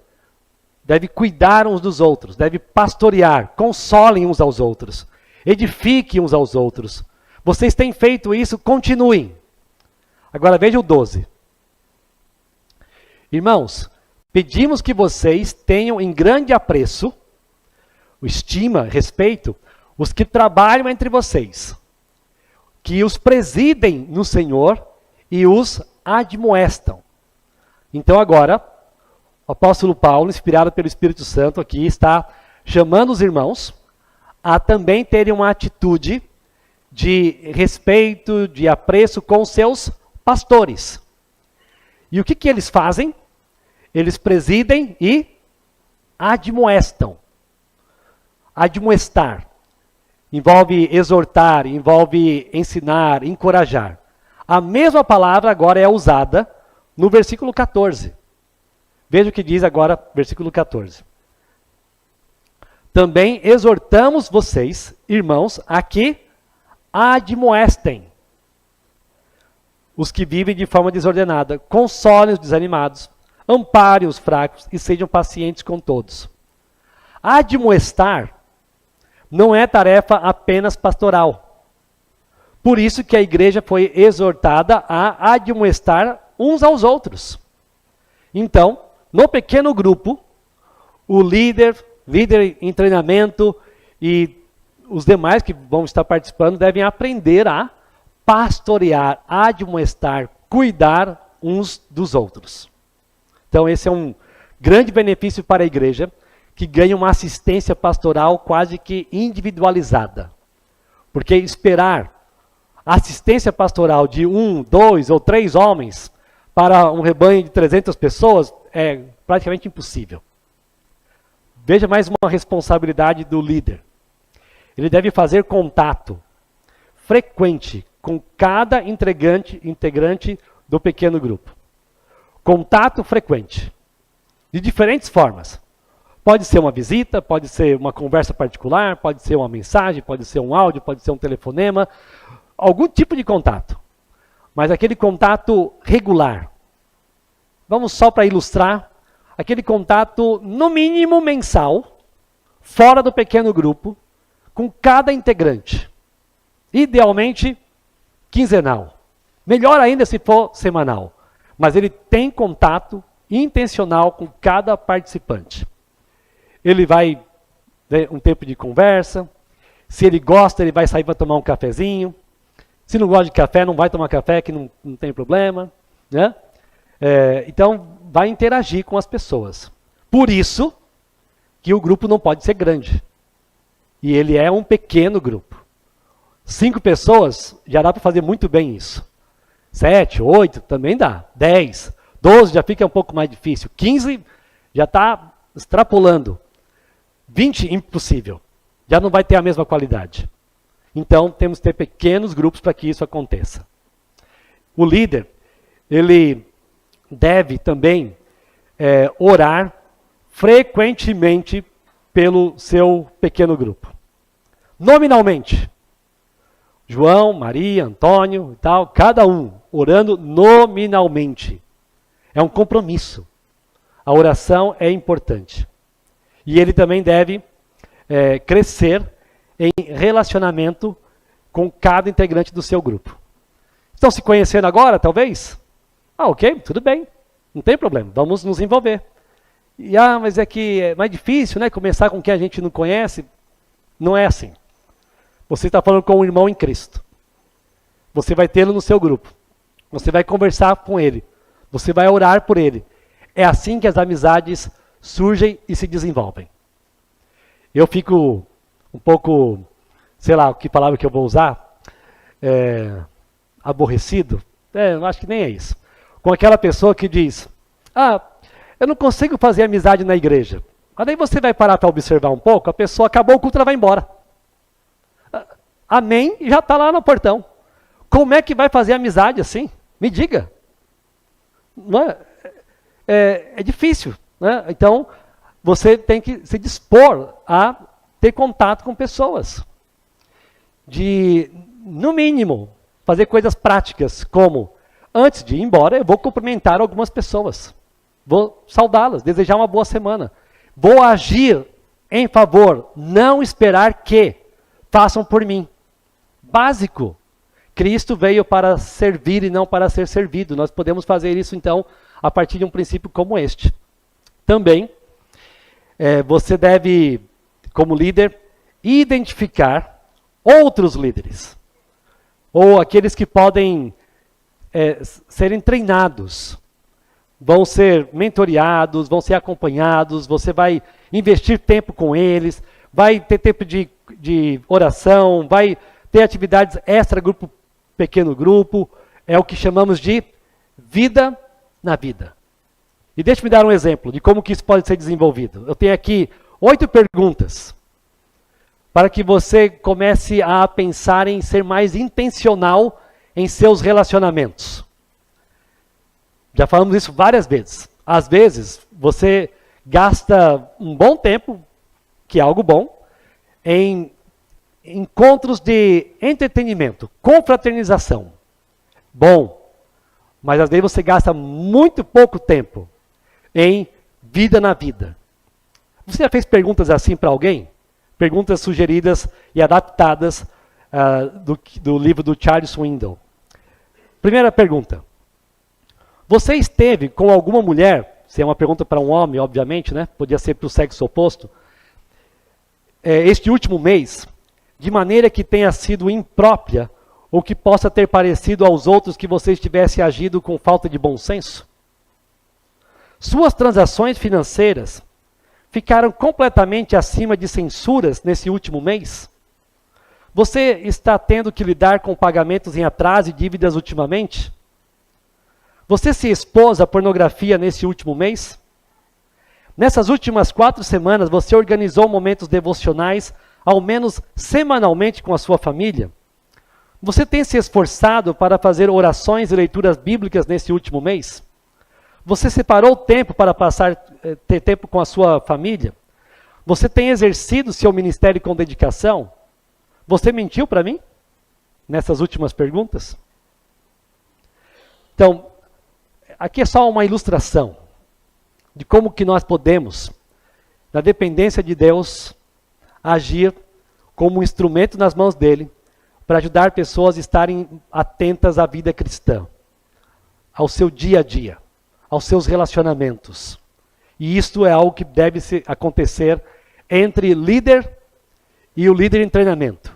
deve cuidar uns dos outros, deve pastorear, consolem uns aos outros, edifiquem uns aos outros. Vocês têm feito isso, continuem. Agora veja o 12. Irmãos, pedimos que vocês tenham em grande apreço, estima, respeito, os que trabalham entre vocês, que os presidem no Senhor e os admoestam. Então agora, o apóstolo Paulo, inspirado pelo Espírito Santo aqui, está chamando os irmãos a também terem uma atitude de respeito, de apreço com seus pastores. E o que eles fazem? Eles presidem e admoestam. Admoestar envolve exortar, envolve ensinar, encorajar. A mesma palavra agora é usada no versículo 14. Veja o que diz agora, versículo 14. Também exortamos vocês, irmãos, a que admoestem os que vivem de forma desordenada, consolem os desanimados, amparem os fracos e sejam pacientes com todos. Admoestar não é tarefa apenas pastoral. Por isso que a igreja foi exortada a admoestar uns aos outros. Então, no pequeno grupo, o líder em treinamento e os demais que vão estar participando devem aprender a pastorear, admoestar, cuidar uns dos outros. Então esse é um grande benefício para a igreja, que ganha uma assistência pastoral quase que individualizada. Porque esperar assistência pastoral de 1, 2 ou 3 homens para um rebanho de 300 pessoas é praticamente impossível. Veja mais uma responsabilidade do líder. Ele deve fazer contato frequente com cada integrante do pequeno grupo. Contato frequente, de diferentes formas. Pode ser uma visita, pode ser uma conversa particular, pode ser uma mensagem, pode ser um áudio, pode ser um telefonema, algum tipo de contato. Mas aquele contato regular. Vamos só para ilustrar, aquele contato no mínimo mensal, fora do pequeno grupo, com cada integrante. Idealmente, quinzenal. Melhor ainda se for semanal. Mas ele tem contato intencional com cada participante. Ele vai ter um tempo de conversa. Se ele gosta, ele vai sair para tomar um cafezinho. Se não gosta de café, não vai tomar café, que não tem problema. Né? Então, vai interagir com as pessoas. Por isso que o grupo não pode ser grande. E ele é um pequeno grupo. 5 pessoas, já dá para fazer muito bem isso. 7, 8, também dá. 10, 12 já fica um pouco mais difícil. 15 já está extrapolando. 20, impossível. Já não vai ter a mesma qualidade. Então, temos que ter pequenos grupos para que isso aconteça. O líder, ele deve também orar frequentemente pelo seu pequeno grupo. Nominalmente. João, Maria, Antônio e tal, cada um orando nominalmente. É um compromisso. A oração é importante. E ele também deve crescer em relacionamento com cada integrante do seu grupo. Estão se conhecendo agora, talvez? Ok, tudo bem. Não tem problema, vamos nos envolver. E, mas é que é mais difícil, né? Começar com quem a gente não conhece. Não é assim. Você está falando com um irmão em Cristo. Você vai tê-lo no seu grupo. Você vai conversar com ele. Você vai orar por ele. É assim que as amizades surgem e se desenvolvem. Eu fico um pouco, sei lá, que palavra que eu vou usar, aborrecido. Eu acho que nem é isso. Com aquela pessoa que diz, eu não consigo fazer amizade na igreja. Mas daí você vai parar para observar um pouco, a pessoa acabou o culto, ela vai embora. Amém, e já está lá no portão. Como é que vai fazer amizade assim? Me diga. Não é difícil. Né? Então, você tem que se dispor a ter contato com pessoas. De, no mínimo, fazer coisas práticas, como, antes de ir embora, eu vou cumprimentar algumas pessoas. Vou saudá-las, desejar uma boa semana. Vou agir em favor, não esperar que façam por mim. Básico. Cristo veio para servir e não para ser servido. Nós podemos fazer isso, então, a partir de um princípio como este. Também, você deve, como líder, identificar outros líderes. Ou aqueles que podem serem treinados. Vão ser mentoreados, vão ser acompanhados, você vai investir tempo com eles, vai ter tempo de oração, vai ter atividades extra-grupo, pequeno grupo, é o que chamamos de vida na vida. E deixe-me dar um exemplo de como que isso pode ser desenvolvido. Eu tenho aqui 8 perguntas, para que você comece a pensar em ser mais intencional em seus relacionamentos. Já falamos isso várias vezes. Às vezes, você gasta um bom tempo, que é algo bom, em encontros de entretenimento, confraternização. Bom, mas às vezes você gasta muito pouco tempo em vida na vida. Você já fez perguntas assim para alguém? Perguntas sugeridas e adaptadas do livro do Charles Swindoll. Primeira pergunta. Você esteve com alguma mulher, se é uma pergunta para um homem, obviamente, né? Podia ser para o sexo oposto, este último mês, de maneira que tenha sido imprópria ou que possa ter parecido aos outros que você estivesse agido com falta de bom senso? Suas transações financeiras ficaram completamente acima de censuras nesse último mês? Você está tendo que lidar com pagamentos em atraso e dívidas ultimamente? Você se expôs à pornografia nesse último mês? Nessas últimas 4 semanas, você organizou momentos devocionais, ao menos semanalmente, com a sua família? Você tem se esforçado para fazer orações e leituras bíblicas nesse último mês? Você separou tempo para ter tempo com a sua família? Você tem exercido seu ministério com dedicação? Você mentiu para mim? Nessas últimas perguntas? Então, aqui é só uma ilustração de como que nós podemos, na dependência de Deus, agir como um instrumento nas mãos dele para ajudar pessoas a estarem atentas à vida cristã, ao seu dia a dia, aos seus relacionamentos. E isto é algo que deve acontecer entre líder e o líder em treinamento.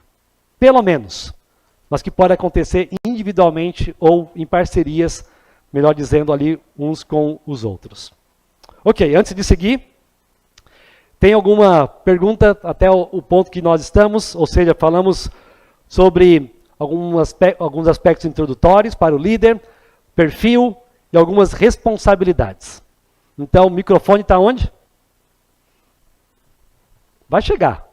Pelo menos. Mas que pode acontecer individualmente ou em parcerias, melhor dizendo, ali uns com os outros. Ok, antes de seguir, tem alguma pergunta até o ponto que nós estamos? Ou seja, falamos sobre alguns aspectos introdutórios para o líder, perfil e algumas responsabilidades. Então, o microfone está onde? Vai chegar.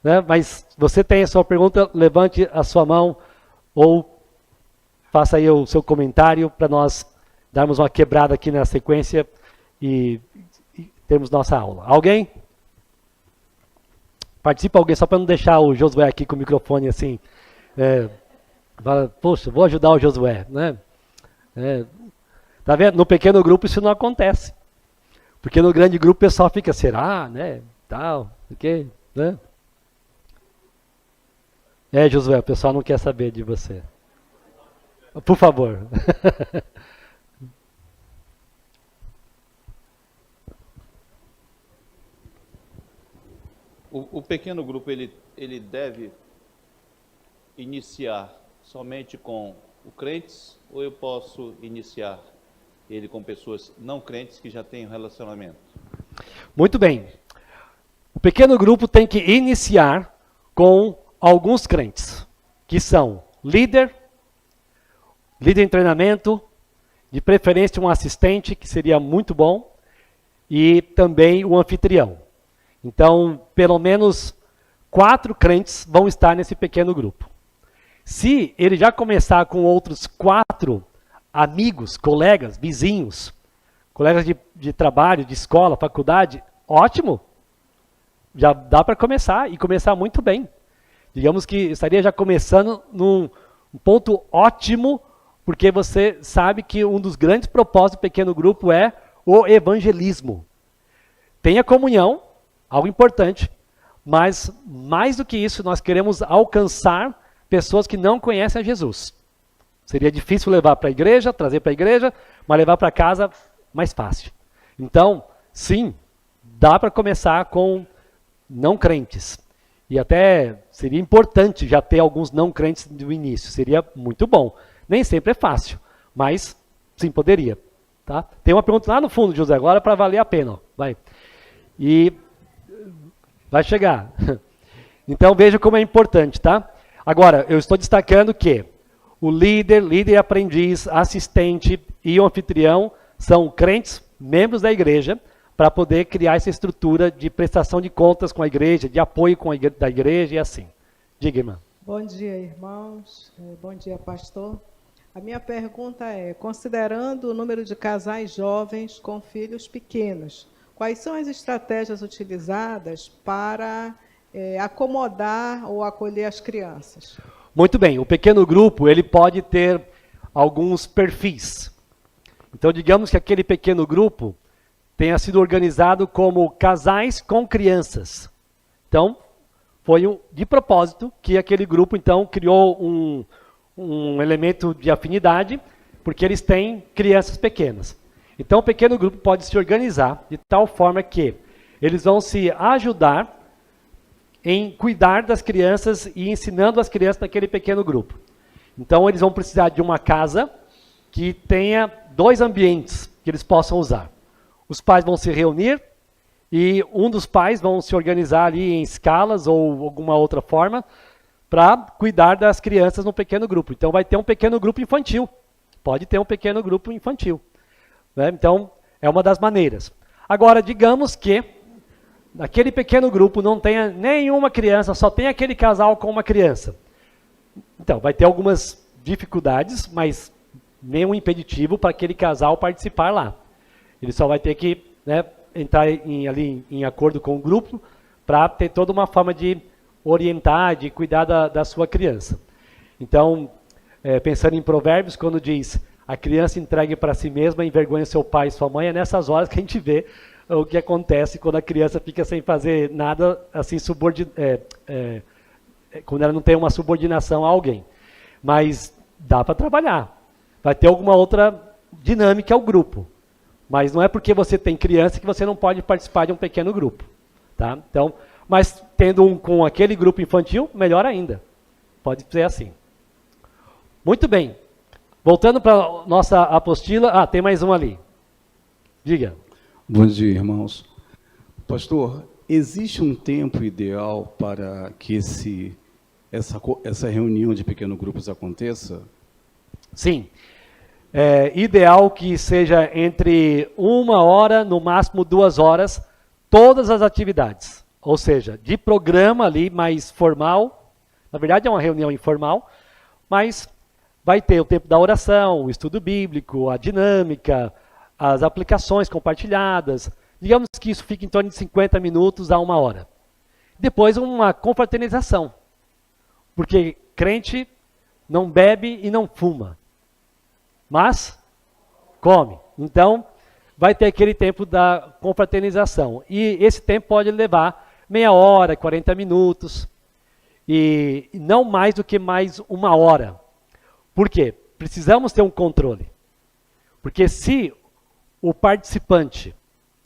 Né? Mas você tem a sua pergunta, levante a sua mão ou faça aí o seu comentário para nós darmos uma quebrada aqui na sequência e termos nossa aula. Alguém? Participa alguém, só para não deixar o Josué aqui com o microfone assim. Fala, poxa, vou ajudar o Josué. Né? Tá vendo? No pequeno grupo isso não acontece. Porque no grande grupo o pessoal fica, será? Né? Tal, o quê? Né? Josué, o pessoal não quer saber de você. Por favor. O pequeno grupo, ele deve iniciar somente com crentes, ou eu posso iniciar ele com pessoas não crentes que já têm um relacionamento? Muito bem. O pequeno grupo tem que iniciar com alguns crentes, que são líder em treinamento, de preferência um assistente, que seria muito bom, e também o anfitrião. Então, pelo menos 4 crentes vão estar nesse pequeno grupo. Se ele já começar com outros 4 amigos, colegas, vizinhos, colegas de trabalho, de escola, faculdade, ótimo. Já dá para começar, e começar muito bem. Digamos que estaria já começando num ponto ótimo, porque você sabe que um dos grandes propósitos do pequeno grupo é o evangelismo. tem a comunhão, algo importante, mas mais do que isso, nós queremos alcançar pessoas que não conhecem a Jesus. Seria difícil levar para a igreja, trazer para a igreja, mas levar para casa, mais fácil. Então, sim, dá para começar com não crentes. E até seria importante já ter alguns não crentes do início, seria muito bom. Nem sempre é fácil, mas sim, poderia. Tá? Tem uma pergunta lá no fundo, José, agora para valer a pena. Ó. Vai. E vai chegar. Então veja como é importante, tá? Agora, eu estou destacando que o líder aprendiz, assistente e o anfitrião são crentes, membros da igreja, para poder criar essa estrutura de prestação de contas com a igreja, de apoio da igreja e assim. Diga, irmã. Bom dia, irmãos. Bom dia, pastor. A minha pergunta é, considerando o número de casais jovens com filhos pequenos, quais são as estratégias utilizadas para acomodar ou acolher as crianças? Muito bem, o pequeno grupo ele pode ter alguns perfis. Então, digamos que aquele pequeno grupo tenha sido organizado como casais com crianças. Então, foi de propósito que aquele grupo, então, criou um elemento de afinidade, porque eles têm crianças pequenas. Então, o pequeno grupo pode se organizar de tal forma que eles vão se ajudar em cuidar das crianças e ensinando as crianças naquele pequeno grupo. Então, eles vão precisar de uma casa que tenha 2 ambientes que eles possam usar. Os pais vão se reunir e um dos pais vão se organizar ali em escalas ou alguma outra forma para cuidar das crianças no pequeno grupo. Então, vai ter um pequeno grupo infantil. Pode ter um pequeno grupo infantil. Né? Então, é uma das maneiras. Agora, digamos que naquele pequeno grupo não tenha nenhuma criança, só tem aquele casal com uma criança. Então, vai ter algumas dificuldades, mas nenhum impeditivo para aquele casal participar lá. Ele só vai ter que entrar ali em acordo com o grupo para ter toda uma forma de orientar, de cuidar da sua criança. Então, pensando em Provérbios, quando diz a criança entregue para si mesma, envergonha seu pai e sua mãe, é nessas horas que a gente vê o que acontece quando a criança fica sem fazer nada, assim, quando ela não tem uma subordinação a alguém. Mas dá para trabalhar. Vai ter alguma outra dinâmica ao grupo. Mas não é porque você tem criança que você não pode participar de um pequeno grupo. Tá? Então, mas tendo um com aquele grupo infantil, melhor ainda. Pode ser assim. Muito bem. Voltando para a nossa apostila. Tem mais um ali. Diga. Bom dia, irmãos. Pastor, existe um tempo ideal para que essa reunião de pequenos grupos aconteça? Sim. É ideal que seja entre 1 hora, no máximo 2 horas, todas as atividades. Ou seja, de programa ali mais formal, na verdade é uma reunião informal, mas vai ter o tempo da oração, o estudo bíblico, a dinâmica, as aplicações compartilhadas. Digamos que isso fique em torno de 50 minutos a 1 hora. Depois uma confraternização, porque crente não bebe e não fuma, mas come. Então, vai ter aquele tempo da confraternização. E esse tempo pode levar meia hora, 40 minutos, e não mais do que mais 1 hora. Por quê? Precisamos ter um controle. Porque se o participante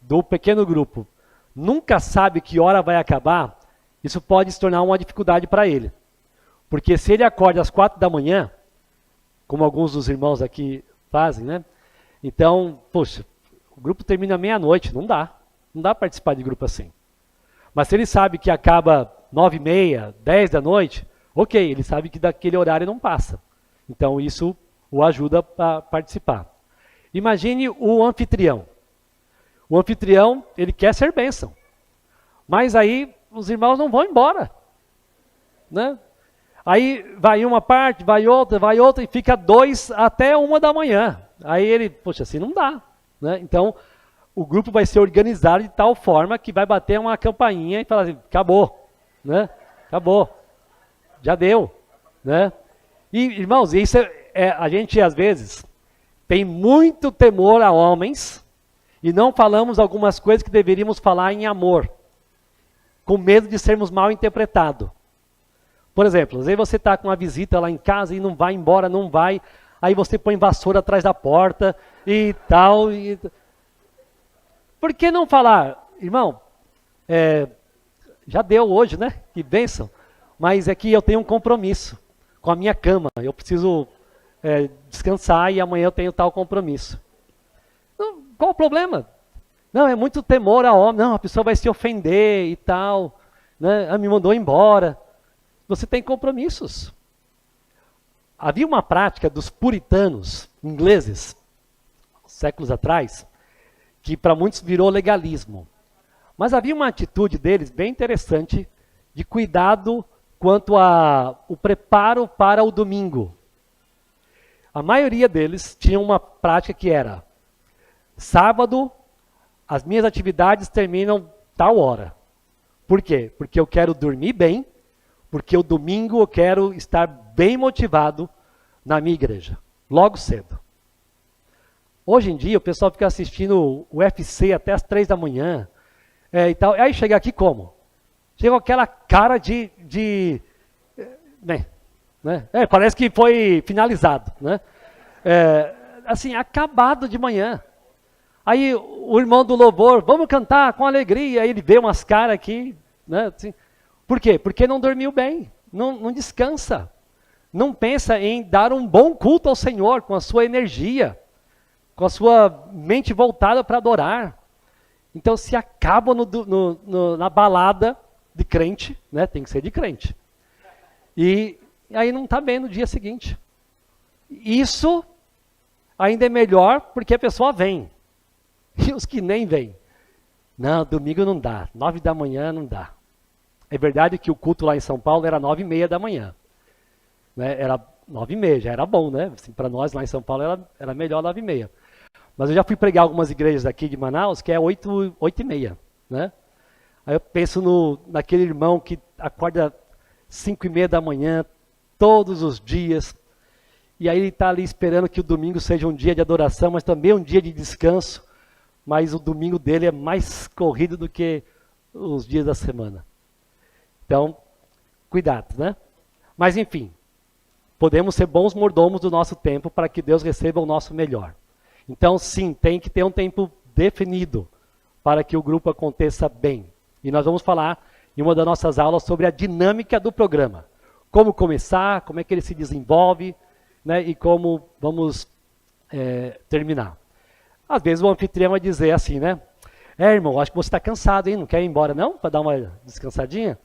do pequeno grupo nunca sabe que hora vai acabar, isso pode se tornar uma dificuldade para ele. Porque se ele acorda às 4 da manhã, como alguns dos irmãos aqui fazem, né? Então, poxa, o grupo termina meia-noite, não dá participar de grupo assim. Mas se ele sabe que acaba 9h30, 10 da noite, ok, ele sabe que daquele horário não passa. Então isso o ajuda a participar. Imagine o anfitrião. O anfitrião, ele quer ser bênção. Mas aí os irmãos não vão embora. Né? Aí vai uma parte, vai outra, e fica 2 até 1 da manhã. Aí ele, poxa, assim não dá. Né? Então, o grupo vai ser organizado de tal forma que vai bater uma campainha e falar assim, acabou. Né? Acabou. Já deu. Né? E, irmãos, isso a gente às vezes tem muito temor a homens E não falamos algumas coisas que deveríamos falar em amor, com medo de sermos mal interpretados. Por exemplo, às vezes você está com uma visita lá em casa e não vai embora, não vai, aí você põe vassoura atrás da porta e tal. Por que não falar, irmão, já deu hoje, né? Que bênção. Mas é que eu tenho um compromisso com a minha cama, eu preciso descansar e amanhã eu tenho tal compromisso. Qual o problema? Não, é muito temor a homem. Não, a pessoa vai se ofender e tal. Né? Me mandou embora. Você tem compromissos. Havia uma prática dos puritanos ingleses, séculos atrás, que para muitos virou legalismo. Mas havia uma atitude deles bem interessante de cuidado quanto ao preparo para o domingo. A maioria deles tinha uma prática que era: sábado, as minhas atividades terminam tal hora. Por quê? Porque eu quero dormir bem, porque o domingo eu quero estar bem motivado na minha igreja, logo cedo. Hoje em dia o pessoal fica assistindo o UFC até as 3 da manhã, e tal. Aí chega aqui como? Chega com aquela cara parece que foi finalizado, né? Assim, acabado de manhã. Aí o irmão do louvor, vamos cantar com alegria. Aí ele vê umas caras aqui, né? Assim, por quê? Porque não dormiu bem, não descansa. Não pensa em dar um bom culto ao Senhor com a sua energia, com a sua mente voltada para adorar. Então se acaba na balada de crente, né? Tem que ser de crente. E aí não está bem no dia seguinte. Isso ainda é melhor porque a pessoa vem. E os que nem vêm? Não, domingo não dá, 9 da manhã não dá. É verdade que o culto lá em São Paulo era 9h30 da manhã. Né? Era 9h30, já era bom, né? Assim, para nós lá em São Paulo era melhor 9h30. Mas eu já fui pregar algumas igrejas aqui de Manaus que é 8h30. Né? Aí eu penso naquele irmão que acorda 5h30 da manhã, todos os dias. E aí ele está ali esperando que o domingo seja um dia de adoração, mas também um dia de descanso. Mas o domingo dele é mais corrido do que os dias da semana. Então, cuidado, né? Mas enfim, podemos ser bons mordomos do nosso tempo para que Deus receba o nosso melhor. Então sim, tem que ter um tempo definido para que o grupo aconteça bem. E nós vamos falar em uma das nossas aulas sobre a dinâmica do programa. Como começar, como é que ele se desenvolve, né? E como vamos terminar. Às vezes o anfitrião vai dizer assim, né? Irmão, acho que você está cansado, hein? Não quer ir embora não? Para dar uma descansadinha?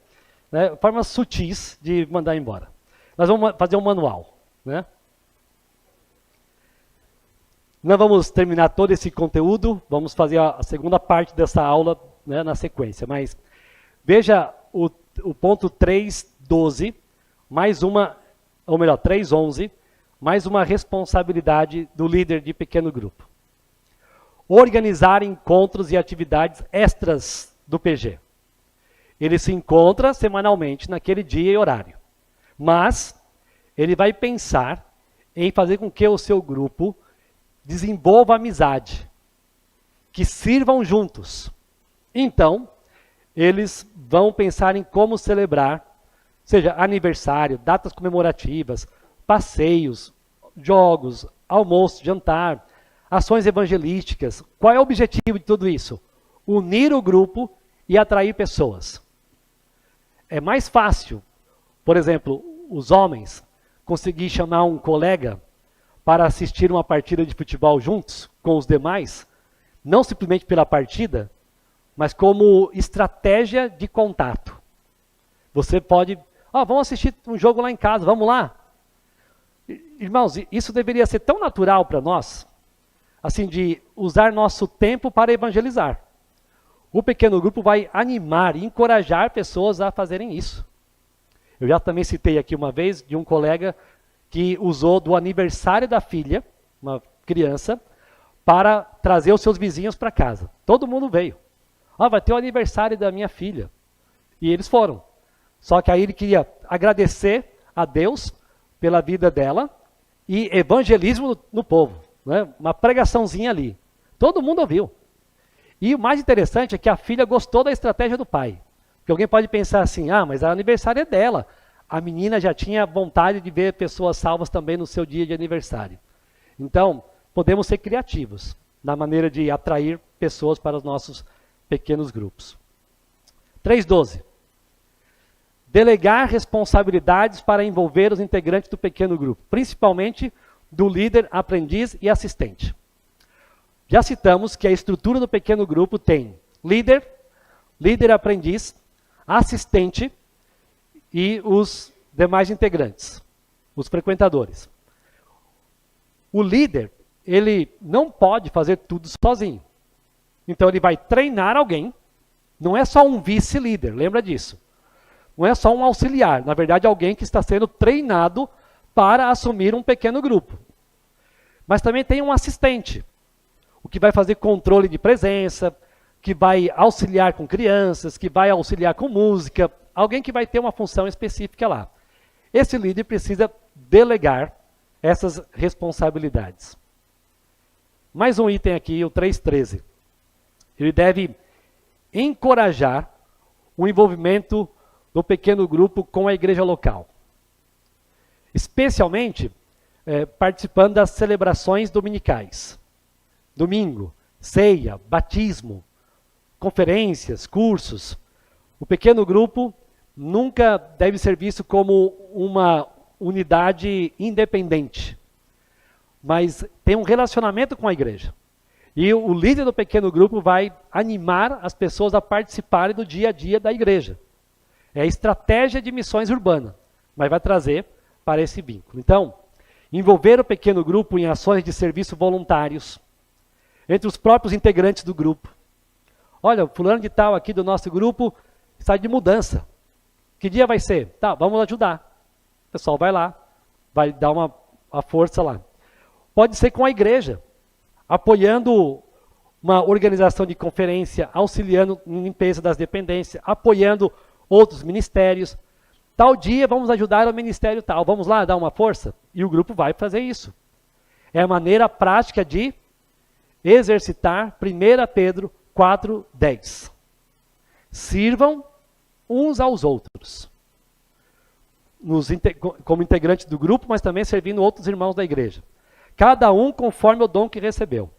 Né? Formas sutis de mandar embora. Nós vamos fazer um manual, né? Nós vamos terminar todo esse conteúdo, vamos fazer a segunda parte dessa aula, né, na sequência. Mas veja o ponto 3.12, mais uma, ou melhor, 3.11, mais uma responsabilidade do líder de pequeno grupo. Organizar encontros e atividades extras do PG. Ele se encontra semanalmente naquele dia e horário. Mas ele vai pensar em fazer com que o seu grupo desenvolva amizade, que sirvam juntos. Então, eles vão pensar em como celebrar, seja aniversário, datas comemorativas, passeios, jogos, almoço, jantar, ações evangelísticas. Qual é o objetivo de tudo isso? Unir o grupo e atrair pessoas. É mais fácil, por exemplo, os homens conseguir chamar um colega para assistir uma partida de futebol juntos com os demais, não simplesmente pela partida, mas como estratégia de contato. Você pode, vamos assistir um jogo lá em casa, vamos lá? Irmãos, isso deveria ser tão natural para nós, assim, de usar nosso tempo para evangelizar. O pequeno grupo vai animar e encorajar pessoas a fazerem isso. Eu já também citei aqui uma vez de um colega que usou do aniversário da filha, uma criança, para trazer os seus vizinhos para casa. Todo mundo veio. Vai ter o aniversário da minha filha. E eles foram. Só que aí ele queria agradecer a Deus pela vida dela e evangelismo no povo. Né? Uma pregaçãozinha ali. Todo mundo ouviu. E o mais interessante é que a filha gostou da estratégia do pai. Porque alguém pode pensar assim, mas o aniversário é dela. A menina já tinha vontade de ver pessoas salvas também no seu dia de aniversário. Então, podemos ser criativos na maneira de atrair pessoas para os nossos pequenos grupos. 3.12. Delegar responsabilidades para envolver os integrantes do pequeno grupo, principalmente do líder, aprendiz e assistente. Já citamos que a estrutura do pequeno grupo tem líder, aprendiz, assistente e os demais integrantes, os frequentadores. O líder, ele não pode fazer tudo sozinho. Então ele vai treinar alguém, não é só um vice-líder, lembra disso. Não é só um auxiliar, na verdade alguém que está sendo treinado para assumir um pequeno grupo. Mas também tem um assistente, o que vai fazer controle de presença, que vai auxiliar com crianças, que vai auxiliar com música, alguém que vai ter uma função específica lá. Esse líder precisa delegar essas responsabilidades. Mais um item aqui, o 3.13. Ele deve encorajar o envolvimento do pequeno grupo com a igreja local. Especialmente participando das celebrações dominicais. Domingo, ceia, batismo, conferências, cursos. O pequeno grupo nunca deve ser visto como uma unidade independente, mas tem um relacionamento com a igreja. E o líder do pequeno grupo vai animar as pessoas a participarem do dia a dia da igreja. É a estratégia de missões urbanas, mas vai trazer para esse vínculo. Então, envolver o pequeno grupo em ações de serviço voluntários, entre os próprios integrantes do grupo. Olha, o fulano de tal aqui do nosso grupo está de mudança. Que dia vai ser? Tá, vamos ajudar. O pessoal vai lá, vai dar uma força lá. Pode ser com a igreja, apoiando uma organização de conferência, auxiliando em limpeza das dependências, apoiando outros ministérios. Tal dia vamos ajudar o ministério tal, vamos lá dar uma força? E o grupo vai fazer isso. É a maneira prática de exercitar 1 Pedro 4:10. Sirvam uns aos outros. Como integrantes do grupo, mas também servindo outros irmãos da igreja. Cada um conforme o dom que recebeu.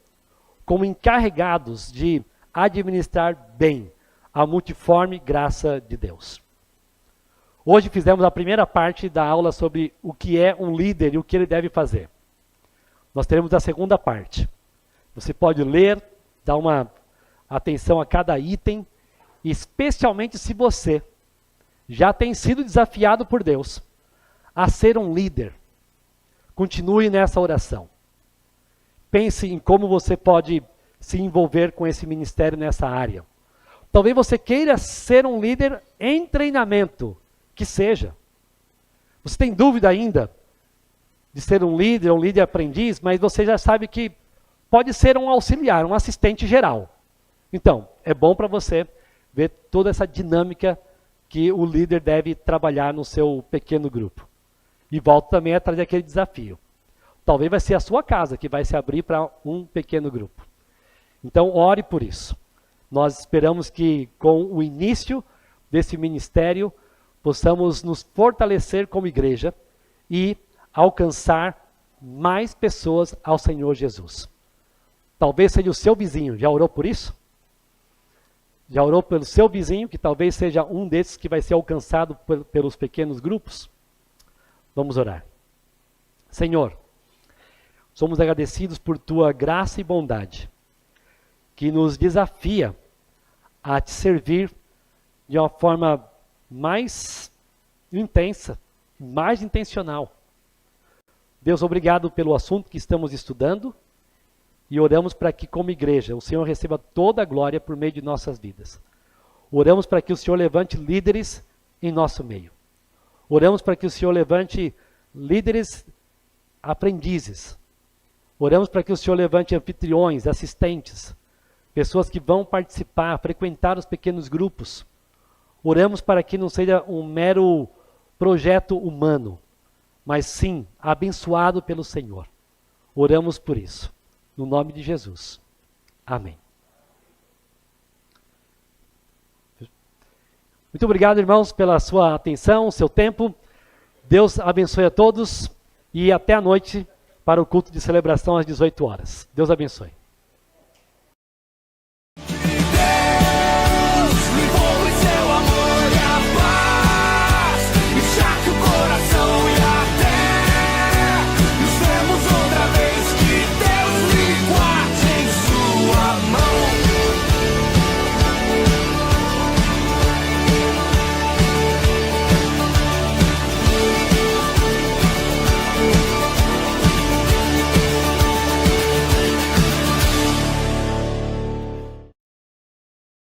Como encarregados de administrar bem a multiforme graça de Deus. Hoje fizemos a primeira parte da aula sobre o que é um líder e o que ele deve fazer. Nós teremos a segunda parte. Você pode ler, dar uma atenção a cada item, especialmente se você já tem sido desafiado por Deus a ser um líder. Continue nessa oração. Pense em como você pode se envolver com esse ministério nessa área. Talvez você queira ser um líder em treinamento, que seja. Você tem dúvida ainda de ser um líder aprendiz, mas você já sabe que pode ser um auxiliar, um assistente geral. Então, é bom para você ver toda essa dinâmica que o líder deve trabalhar no seu pequeno grupo. E volto também a trazer aquele desafio. Talvez vai ser a sua casa que vai se abrir para um pequeno grupo. Então, ore por isso. Nós esperamos que com o início desse ministério, possamos nos fortalecer como igreja e alcançar mais pessoas ao Senhor Jesus. Talvez seja o seu vizinho. Já orou por isso? Já orou pelo seu vizinho, que talvez seja um desses que vai ser alcançado pelos pequenos grupos? Vamos orar. Senhor, somos agradecidos por tua graça e bondade, que nos desafia a te servir de uma forma mais intensa, mais intencional. Deus, obrigado pelo assunto que estamos estudando e oramos para que, como igreja, o Senhor receba toda a glória por meio de nossas vidas. Oramos para que o Senhor levante líderes em nosso meio. Oramos para que o Senhor levante líderes aprendizes. Oramos para que o Senhor levante anfitriões, assistentes, pessoas que vão participar, frequentar os pequenos grupos. Oramos para que não seja um mero projeto humano, mas sim abençoado pelo Senhor. Oramos por isso. No nome de Jesus. Amém. Muito obrigado, irmãos, pela sua atenção, seu tempo. Deus abençoe a todos e até a noite para o culto de celebração às 18 horas. Deus abençoe.